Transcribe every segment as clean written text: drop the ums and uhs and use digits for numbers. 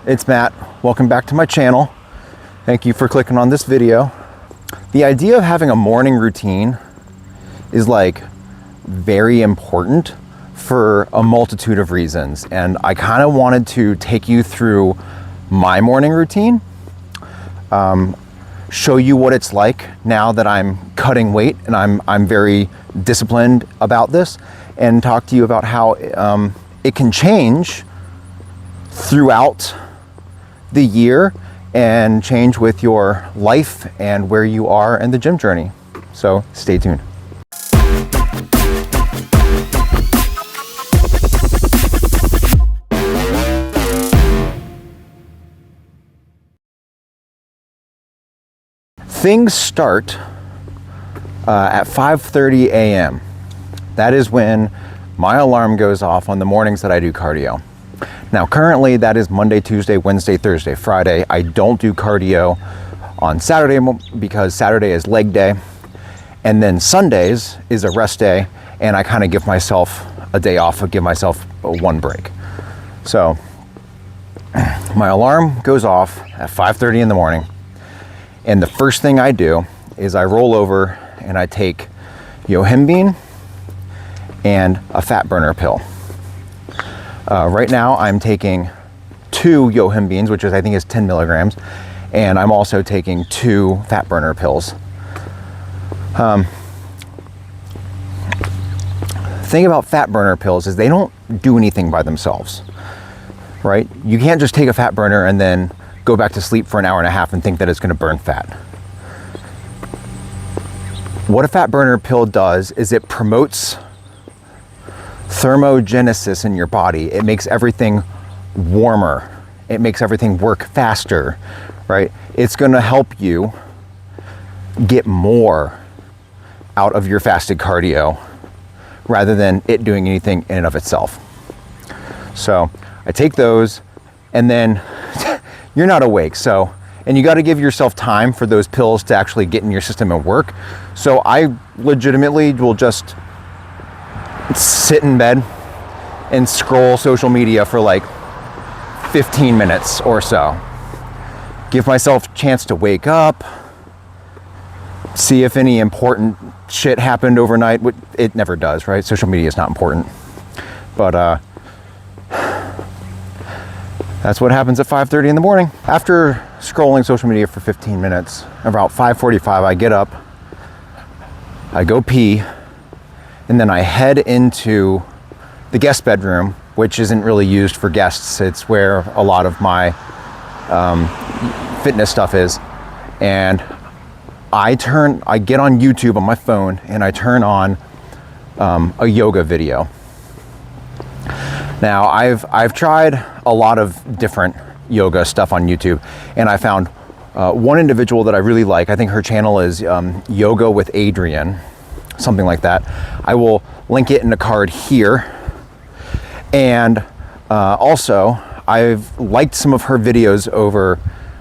it's Matt. Welcome back to my channel. Thank you for clicking on this video. The idea of having a morning routine is like very important for a multitude of reasons. And I kind of wanted to take you through my morning routine, show you what it's like now that I'm cutting weight and I'm very disciplined about this, and talk to you about how it can change throughout the year and change with your life and where you are in the gym journey. So stay tuned. Things start at 5:30 a.m. That is when my alarm goes off on the mornings that I do cardio. Now currently that is Monday, Tuesday, Wednesday, Thursday, Friday. I don't do cardio on Saturday because Saturday is leg day, and then Sundays is a rest day, and I kind of give myself a day off, give myself one break. So my alarm goes off at 5:30 in the morning, and the first thing I do is I roll over and I take yohimbine and a fat burner pill. Right now I'm taking 2 yohimbines, which I think is 10 milligrams, and I'm also taking 2 fat burner pills. Thing about fat burner pills is they don't do anything by themselves, right? You can't just take a fat burner and then go back to sleep for an hour and a half and think that it's going to burn fat. What a fat burner pill does is it promotes thermogenesis in your body. It makes everything warmer. It makes everything work faster, right? It's going to help you get more out of your fasted cardio rather than it doing anything in and of itself. So I take those, and then you're not awake, and you got to give yourself time for those pills to actually get in your system and work. So I legitimately will just sit in bed and scroll social media for like 15 minutes or so. Give myself a chance to wake up, see if any important shit happened overnight. It never does, right? Social media is not important. But that's what happens at 5:30 in the morning. After scrolling social media for 15 minutes, about 5:45, I get up, I go pee, and then I head into the guest bedroom, which isn't really used for guests. It's where a lot of my fitness stuff is. And I get on YouTube on my phone and I turn on a yoga video. Now I've tried a lot of different yoga stuff on YouTube, and I found one individual that I really like. I think her channel is Yoga with Adrian, something like that. I will link it in the card here. And also I've liked some of her videos over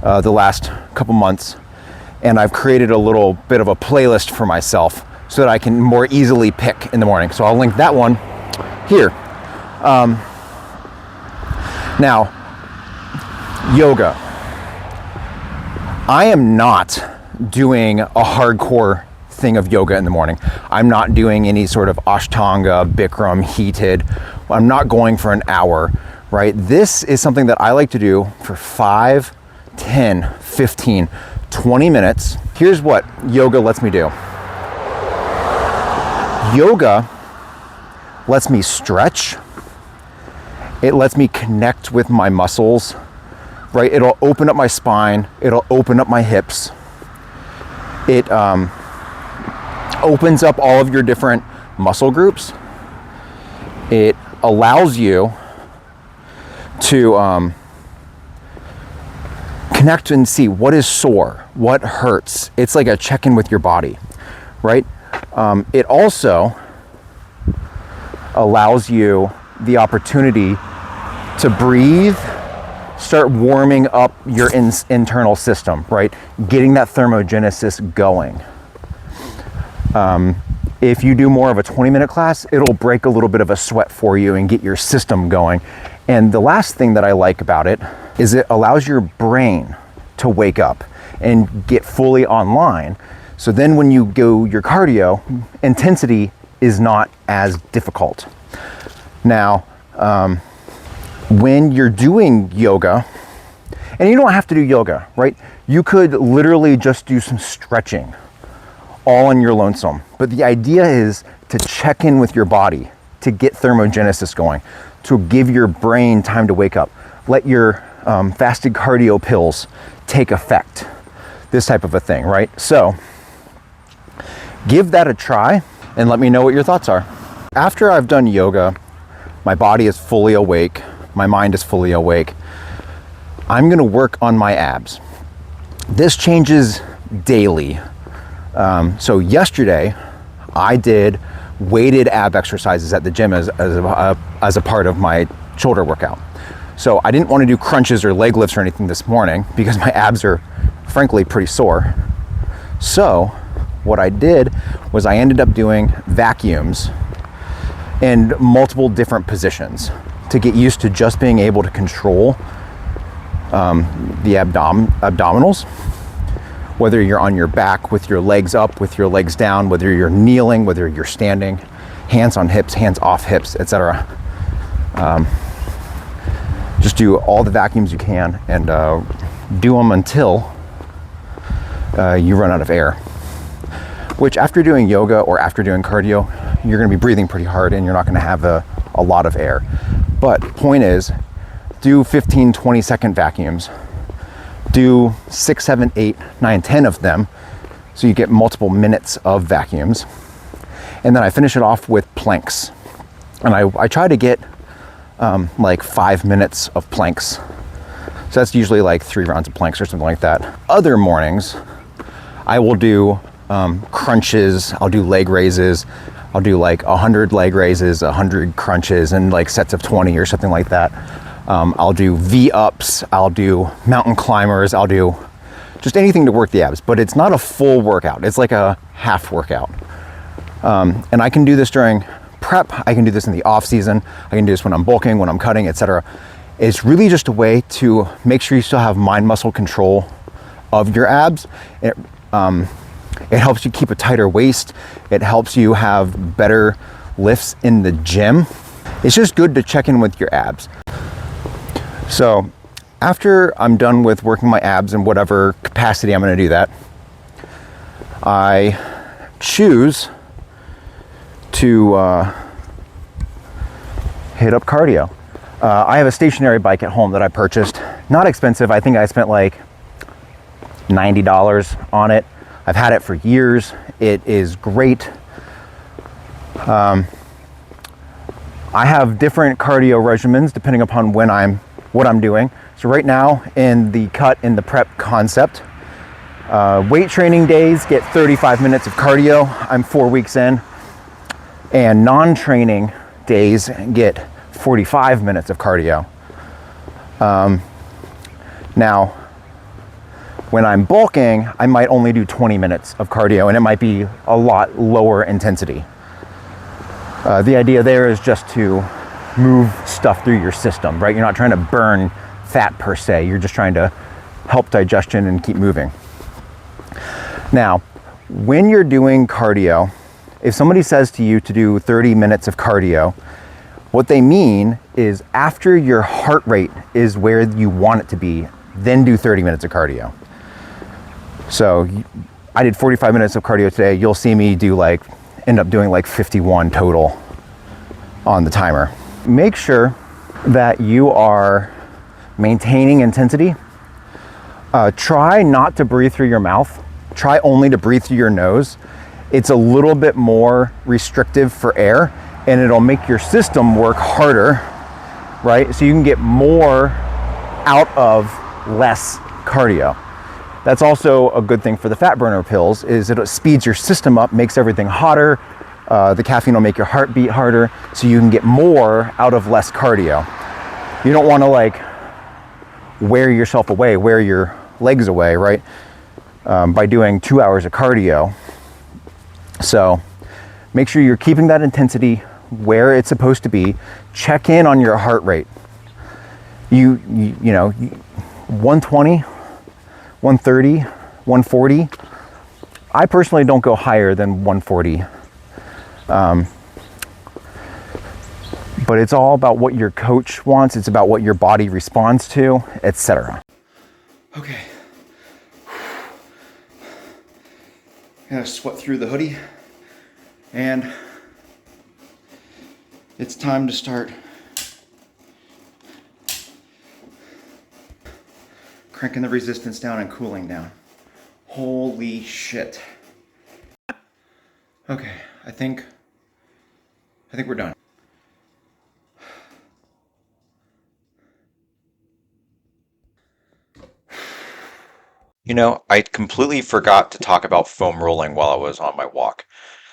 the last couple months, and I've created a little bit of a playlist for myself so that I can more easily pick in the morning. So I'll link that one here. Now, yoga. I am not doing a hardcore thing of yoga in the morning. I'm not doing any sort of Ashtanga, Bikram, heated. I'm not going for an hour, right? This is something that I like to do for 5, 10, 15, 20 minutes. Here's what yoga lets me do. Yoga lets me stretch. It lets me connect with my muscles, right? It'll open up my spine. It'll open up my hips. It opens up all of your different muscle groups. It allows you to connect and see what is sore, what hurts. It's like a check-in with your body, right? It also allows you the opportunity to breathe, start warming up your internal system, right? Getting that thermogenesis going. If you do more of a 20-minute class, it'll break a little bit of a sweat for you and get your system going. And the last thing that I like about it is it allows your brain to wake up and get fully online. So then when you go your cardio, intensity is not as difficult. Now, when you're doing yoga, and you don't have to do yoga, right? You could literally just do some stretching all on your lonesome. But the idea is to check in with your body, to get thermogenesis going, to give your brain time to wake up. Let your fasted cardio pills take effect. This type of a thing, right? So give that a try and let me know what your thoughts are. After I've done yoga, my body is fully awake, my mind is fully awake. I'm gonna work on my abs. This changes daily. So yesterday, I did weighted ab exercises at the gym as a part of my shoulder workout. So I didn't want to do crunches or leg lifts or anything this morning because my abs are frankly pretty sore. So what I did was I ended up doing vacuums in multiple different positions to get used to just being able to control the abdominals, whether you're on your back with your legs up, with your legs down, whether you're kneeling, whether you're standing, hands on hips, hands off hips, etc. Just do all the vacuums you can and do them until you run out of air. Which after doing yoga or after doing cardio, you're gonna be breathing pretty hard and you're not gonna have a lot of air. But point is, do 15, 20-second vacuums. Do 6, 7, 8, 9, 10 of them so you get multiple minutes of vacuums. And then I finish it off with planks. And I try to get like 5 minutes of planks. So that's usually like 3 rounds of planks or something like that. Other mornings, I will do crunches, I'll do leg raises, I'll do like 100 leg raises, 100 crunches, and like sets of 20 or something like that. I'll do V-ups, I'll do mountain climbers, I'll do just anything to work the abs, but it's not a full workout. It's like a half workout. And I can do this during prep, I can do this in the off season, I can do this when I'm bulking, when I'm cutting, etc. It's really just a way to make sure you still have mind muscle control of your abs. It helps you keep a tighter waist. It helps you have better lifts in the gym. It's just good to check in with your abs. So after I'm done with working my abs in whatever capacity I'm gonna do that, I choose to hit up cardio. I have a stationary bike at home that I purchased. Not expensive, I think I spent like $90 on it. I've had it for years. It is great. I have different cardio regimens depending upon what I'm doing. So right now in the prep concept, weight training days get 35 minutes of cardio. I'm 4 weeks in. And non-training days get 45 minutes of cardio. Now, when I'm bulking, I might only do 20 minutes of cardio and it might be a lot lower intensity. The idea there is just to move stuff through your system, right? You're not trying to burn fat per se. You're just trying to help digestion and keep moving. Now, when you're doing cardio, if somebody says to you to do 30 minutes of cardio, what they mean is after your heart rate is where you want it to be, then do 30 minutes of cardio. So I did 45 minutes of cardio today. You'll see me end up doing like 51 total on the timer. Make sure that you are maintaining intensity. Try not to breathe through your mouth. Try only to breathe through your nose. It's a little bit more restrictive for air and it'll make your system work harder, right? So you can get more out of less cardio. That's also a good thing for the fat burner pills, is it speeds your system up, makes everything hotter. The caffeine will make your heart beat harder, so you can get more out of less cardio. You don't want to wear yourself away, wear your legs away, right? By doing 2 hours of cardio. So make sure you're keeping that intensity where it's supposed to be. Check in on your heart rate. You know, 120, 130, 140. I personally don't go higher than 140. But it's all about what your coach wants. It's about what your body responds to, etc. Okay. Gotta sweat through the hoodie, and it's time to start cranking the resistance down and cooling down. Holy shit. Okay, I think we're done. You know, I completely forgot to talk about foam rolling while I was on my walk.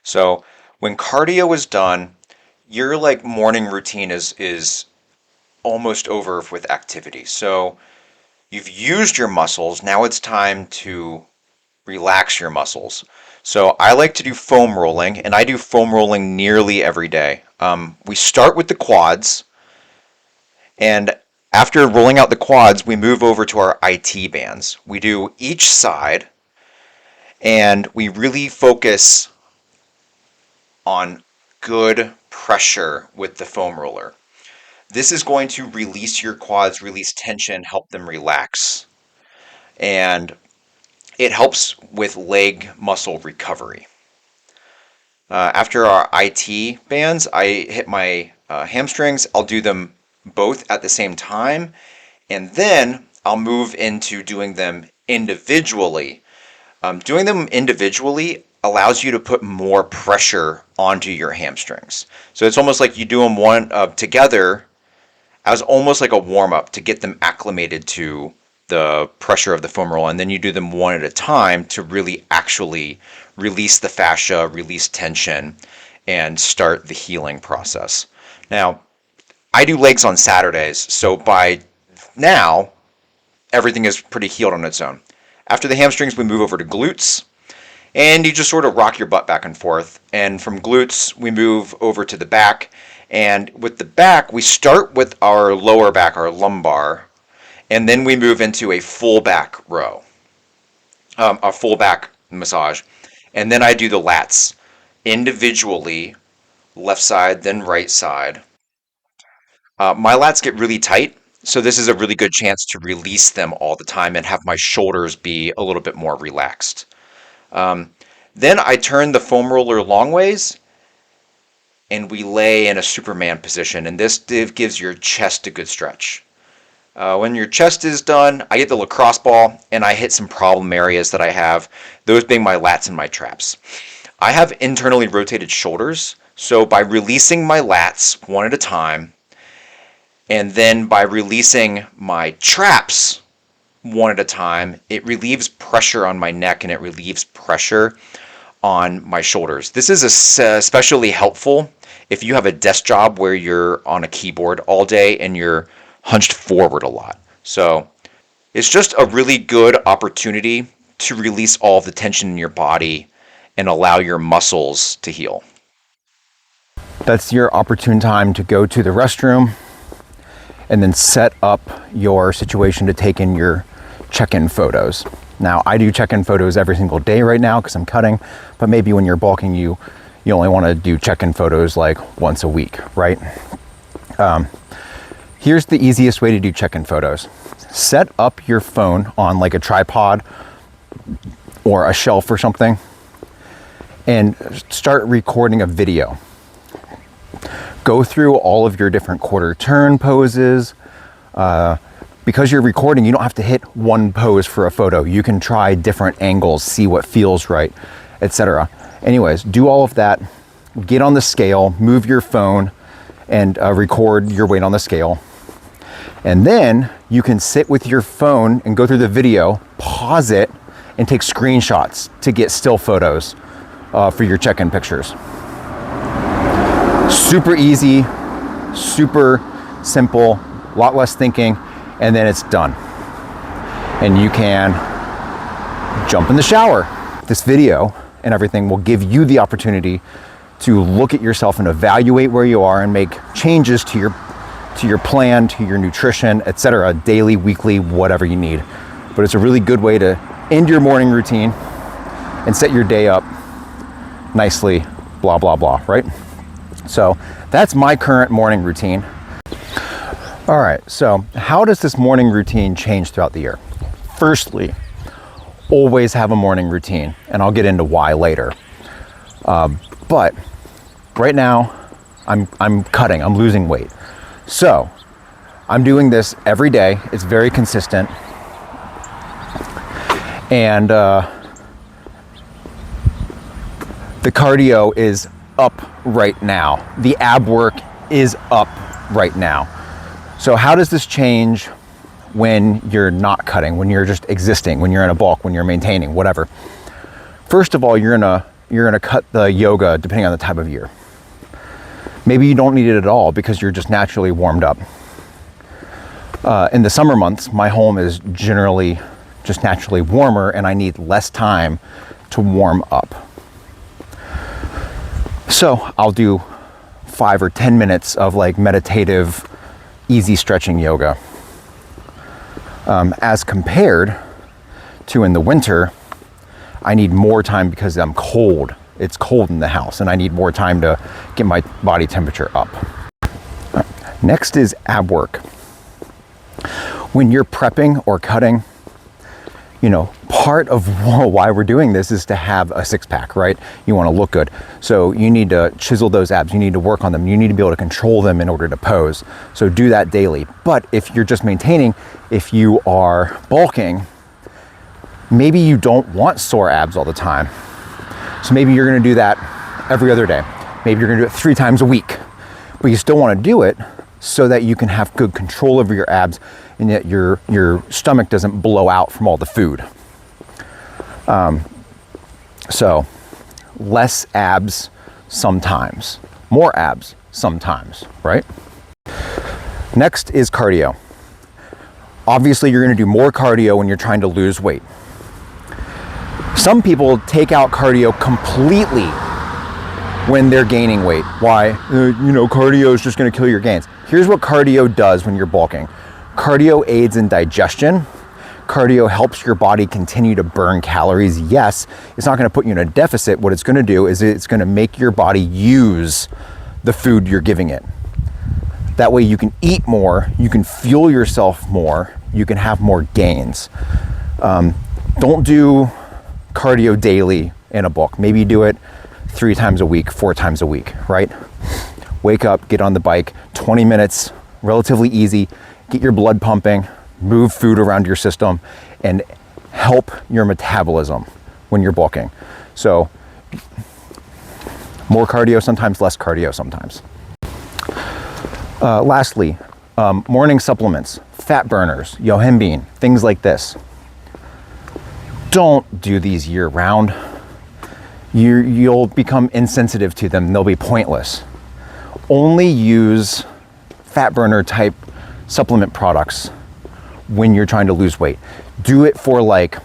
So when cardio is done, your like morning routine is almost over with activity. So you've used your muscles, now it's time to relax your muscles. So I like to do foam rolling, and I do foam rolling nearly every day. We start with the quads, and after rolling out the quads, we move over to our IT bands. We do each side, and we really focus on good pressure with the foam roller. This is going to release your quads, release tension, help them relax. And it helps with leg muscle recovery. After our IT bands, I hit my hamstrings. I'll do them both at the same time, and then I'll move into doing them individually. Doing them individually allows you to put more pressure onto your hamstrings. So it's almost like you do them one together as almost like a warm-up to get them acclimated to the pressure of the foam roll, and then you do them one at a time to really actually release the fascia, release tension, and start the healing process. Now, I do legs on Saturdays, so by now, everything is pretty healed on its own. After the hamstrings, we move over to glutes, and you just sort of rock your butt back and forth. And from glutes, we move over to the back, and with the back, we start with our lower back, our lumbar, and then we move into a full back row, a full back massage. And then I do the lats individually, left side, then right side. My lats get really tight, so this is a really good chance to release them all the time and have my shoulders be a little bit more relaxed. Then I turn the foam roller long ways, and we lay in a Superman position, and this gives your chest a good stretch. When your chest is done, I get the lacrosse ball and I hit some problem areas that I have, those being my lats and my traps. I have internally rotated shoulders, so by releasing my lats one at a time, and then by releasing my traps one at a time, it relieves pressure on my neck and it relieves pressure on my shoulders. This is especially helpful if you have a desk job where you're on a keyboard all day and you're hunched forward a lot. So it's just a really good opportunity to release all of the tension in your body and allow your muscles to heal. That's your opportune time to go to the restroom and then set up your situation to take in your check-in photos. Now, I do check-in photos every single day right now because I'm cutting, but maybe when you're bulking, you only want to do check-in photos like once a week, right? Here's the easiest way to do check-in photos. Set up your phone on like a tripod or a shelf or something and start recording a video. Go through all of your different quarter turn poses. Because you're recording, you don't have to hit one pose for a photo. You can try different angles, see what feels right, etc. Anyways, do all of that. Get on the scale, move your phone, and record your weight on the scale. And then you can sit with your phone and go through the video, pause it, and take screenshots to get still photos for your check-in pictures. Super easy, super simple, a lot less thinking, and then it's done. And you can jump in the shower. This video and everything will give you the opportunity to look at yourself and evaluate where you are and make changes to to your plan, to your nutrition, etc., daily, weekly, whatever you need. But it's a really good way to end your morning routine and set your day up nicely, blah, blah, blah, right? So that's my current morning routine. All right, so how does this morning routine change throughout the year? Firstly, always have a morning routine, and I'll get into why later. But right now, I'm cutting, I'm losing weight. So I'm doing this every day. It's very consistent. And the cardio is up right now. The ab work is up right now. So how does this change when you're not cutting, when you're just existing, when you're in a bulk, when you're maintaining, whatever? First of all, you're gonna cut the yoga depending on the time of year. Maybe you don't need it at all because you're just naturally warmed up. In the summer months, my home is generally just naturally warmer and I need less time to warm up. So I'll do 5 or 10 minutes of like meditative, easy stretching yoga. As compared to in the winter, I need more time because I'm cold. It's cold in the house and I need more time to get my body temperature up. Next is ab work. When you're prepping or cutting, you know, part of why we're doing this is to have a six-pack, right? You want to look good. So you need to chisel those abs. You need to work on them. You need to be able to control them in order to pose. So do that daily. But if you're just maintaining, if you are bulking, maybe you don't want sore abs all the time. So maybe you're going to do that every other day. Maybe you're going to do it 3 times a week. But you still want to do it so that you can have good control over your abs and yet your stomach doesn't blow out from all the food. So less abs sometimes, more abs sometimes, right? Next is cardio. Obviously, you're going to do more cardio when you're trying to lose weight. Some people take out cardio completely when they're gaining weight. Why? Cardio is just going to kill your gains. Here's what cardio does when you're bulking. Cardio aids in digestion. Cardio helps your body continue to burn calories. Yes, it's not going to put you in a deficit. What it's going to do is it's going to make your body use the food you're giving it. That way you can eat more, you can fuel yourself more, you can have more gains. Don't do cardio daily in a bulk. Maybe do it 3 times a week, 4 times a week, right? Wake up, get on the bike, 20 minutes, relatively easy, get your blood pumping, move food around your system, and help your metabolism when you're bulking. So more cardio sometimes, less cardio sometimes. Lastly, morning supplements, fat burners, yohimbine, things like this. Don't do these year round. You'll become insensitive to them. They'll be pointless. Only use fat burner type supplement products when you're trying to lose weight. Do it for like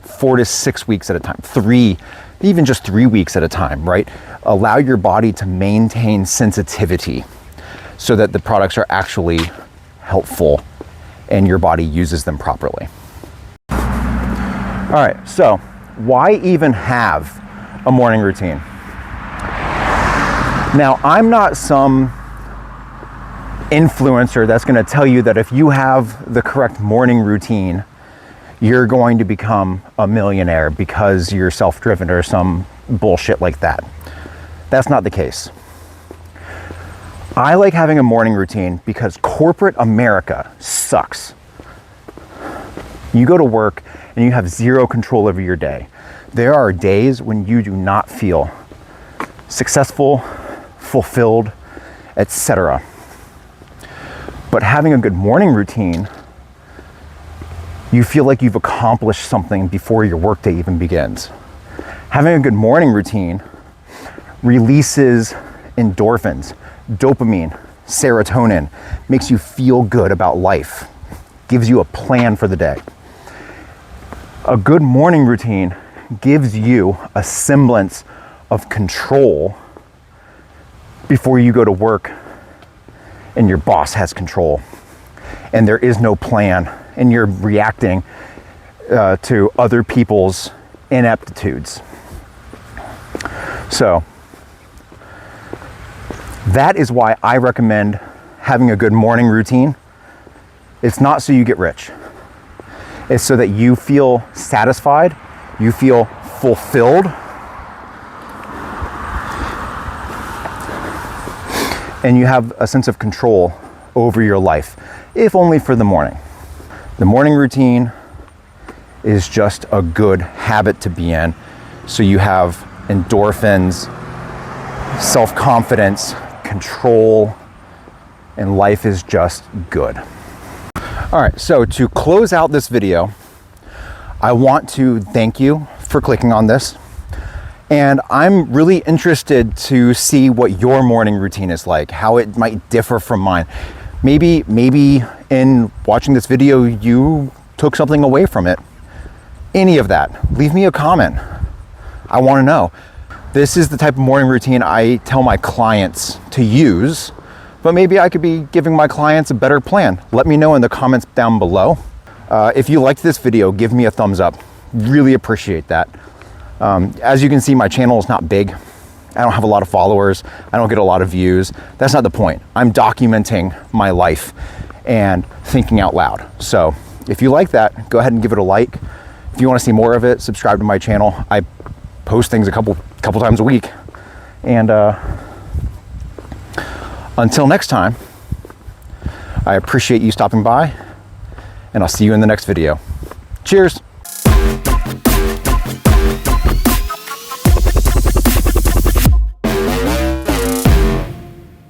4 to 6 weeks at a time, even just 3 weeks at a time, right? Allow your body to maintain sensitivity so that the products are actually helpful and your body uses them properly. All right, so why even have a morning routine? Now, I'm not some influencer that's going to tell you that if you have the correct morning routine, you're going to become a millionaire because you're self-driven or some bullshit like that. That's not the case. I like having a morning routine because corporate America sucks. You go to work and you have zero control over your day. There are days when you do not feel successful, fulfilled, etc. But having a good morning routine, you feel like you've accomplished something before your workday even begins. Having a good morning routine releases endorphins, dopamine, serotonin, makes you feel good about life, gives you a plan for the day. A good morning routine gives you a semblance of control before you go to work and your boss has control, and there is no plan, and you're reacting to other people's ineptitudes. So that is why I recommend having a good morning routine. It's not so you get rich. It's so that you feel satisfied, you feel fulfilled, and you have a sense of control over your life, if only for the morning. The morning routine is just a good habit to be in, so you have endorphins, self-confidence, control, and life is just good. All right, so to close out this video, I want to thank you for clicking on this. And I'm really interested to see what your morning routine is like, how it might differ from mine. Maybe in watching this video, you took something away from it. Any of that, leave me a comment. I want to know. This is the type of morning routine I tell my clients to use, but maybe I could be giving my clients a better plan. Let me know in the comments down below. If you liked this video, give me a thumbs up. Really appreciate that. As you can see, my channel is not big. I don't have a lot of followers. I don't get a lot of views. That's not the point. I'm documenting my life and thinking out loud. So if you like that, go ahead and give it a like. If you want to see more of it, subscribe to my channel. I post things a couple times a week. And until next time, I appreciate you stopping by, and I'll see you in the next video. Cheers.